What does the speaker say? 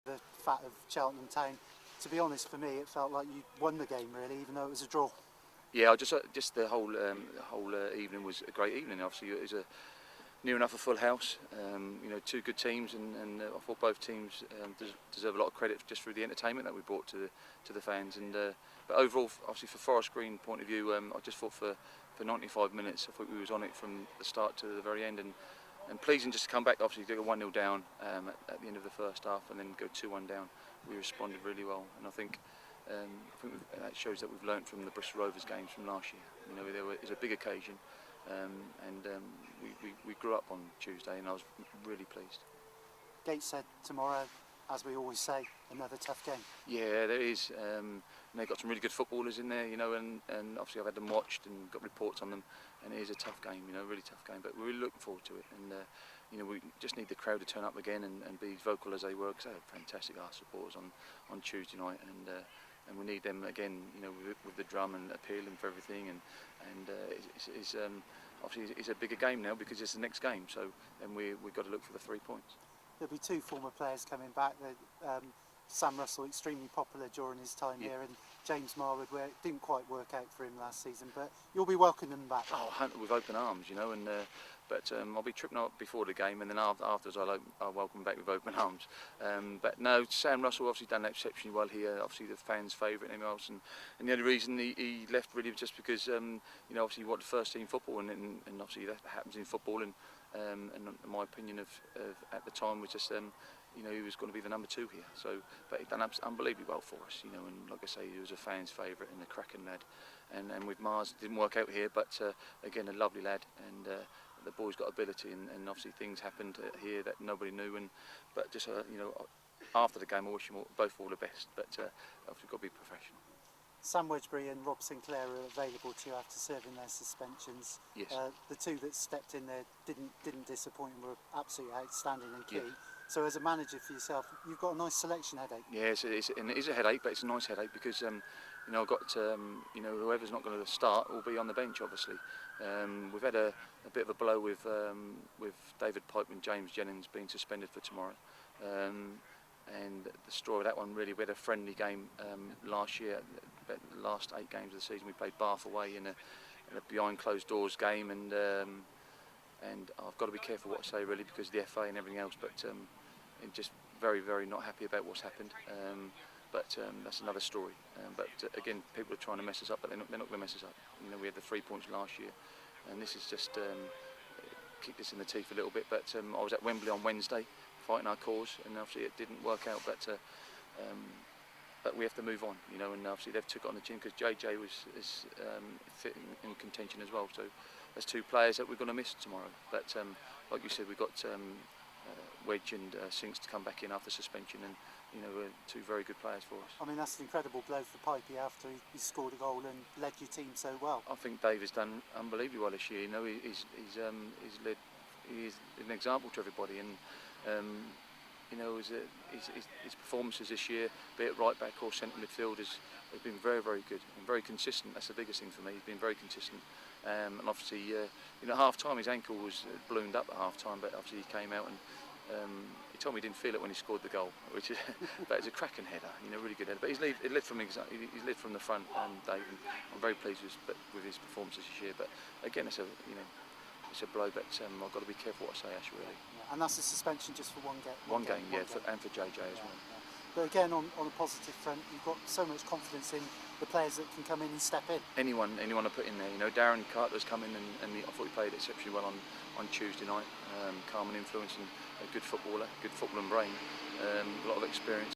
The fat of Cheltenham Town. To be honest, for me, it felt like you won the game really, even though it was a draw. Yeah, I just the whole evening was a great evening. Obviously, it was near enough a full house. You know, two good teams, and I thought both teams deserve a lot of credit just through the entertainment that we brought to the fans. And but overall, obviously, for Forest Green point of view, I just thought for 95 minutes, I thought we was on it from the start to the very end, and pleasing just to come back. Obviously, go 1-0 down at the end of the first half, and then go 2-1 down. We responded really well, and I think that shows that we've learnt from the Bristol Rovers games from last year. You know, it was a big occasion, and we grew up on Tuesday, and I was really pleased. Gateshead tomorrow, as we always say, another tough game. Yeah, there is. And they've got some really good footballers in there, you know, and obviously I've had them watched and got reports on them, and it is a tough game, you know, really tough game. But we're really looking forward to it, and you know, we just need the crowd to turn up again and be as vocal as they were, because they were fantastic, our supporters on Tuesday night, and we need them again, you know, with the drum and appealing for everything, and obviously it's a bigger game now because it's the next game, so then we've got to look for the 3 points. There'll be two former players coming back. Sam Russell, extremely popular during his time here, and James Marwood, where it didn't quite work out for him last season, but you'll be welcoming them back. Oh, with open arms, you know, and but I'll be tripping up before the game, and then afterwards I'll welcome back with open arms. But no, Sam Russell obviously done exceptionally well here. Obviously the fans' favourite, and everything else, and the only reason he left really was just because you know, obviously he wanted first team football, and obviously that happens in football, and my opinion of at the time was just you know, he was going to be the number 2 here. So, but he done unbelievably well for us, you know, and like I say, he was a fan's favourite and a cracking lad. And with Mars, it didn't work out here, but again, a lovely lad, and the boy's got ability, and obviously things happened here that nobody knew. But just you know, after the game, I wish them both all the best. But obviously, got to be professional. Sam Wedgbury and Rob Sinclair are available to you after serving their suspensions. Yes. The two that stepped in there didn't disappoint and were absolutely outstanding and key. Yeah. So as a manager for yourself, you've got a nice selection headache. Yeah, and it is a headache, but it's a nice headache because you know, I've got you know, whoever's not going to start will be on the bench, obviously. We've had a bit of a blow with David Pipe and James Jennings being suspended for tomorrow. And the story of that one, really, we had a friendly game last year. The last 8 games of the season, we played Bath away in a behind closed doors game, and I've got to be careful what I say, really, because of the FA and everything else. But I'm just very, very not happy about what's happened. But that's another story. But again, people are trying to mess us up, but they're not going to mess us up. You know, we had the 3 points last year, and this is just kicked us in the teeth a little bit. But I was at Wembley on Wednesday, fighting our cause, and obviously it didn't work out. But we have to move on, you know. And obviously they've took it on the chin because JJ is fit in contention as well. So there's 2 players that we're going to miss tomorrow. But like you said, we've got Wedge and Sinks to come back in after suspension, and you know, 2 very good players for us. I mean, that's an incredible blow for Pipey after he scored a goal and led your team so well. I think Dave has done unbelievably well this year. You know, he's an example to everybody, and you know, his performances this year, be it right back or centre midfield, has been very, very good and very consistent. That's the biggest thing for me. He's been very consistent, and obviously, you know, half time his ankle was ballooned up at half time, but obviously he came out and he told me he didn't feel it when he scored the goal, which is, but it's a cracking header, you know, really good header. But he's led from the front, Dave, and I'm very pleased with his performances this year. But again, it's a blow, but I've got to be careful what I say, Ash, really. Yeah, and that's a suspension just for one game. One game, yeah, and for JJ as well. Yeah. But again, on a positive front, you've got so much confidence in the players that can come in and step in. Anyone I put in there, you know, Darren Carter's come in, and I thought he played exceptionally well on Tuesday night. Calm and influence, and a good footballer, good footballing brain, a lot of experience.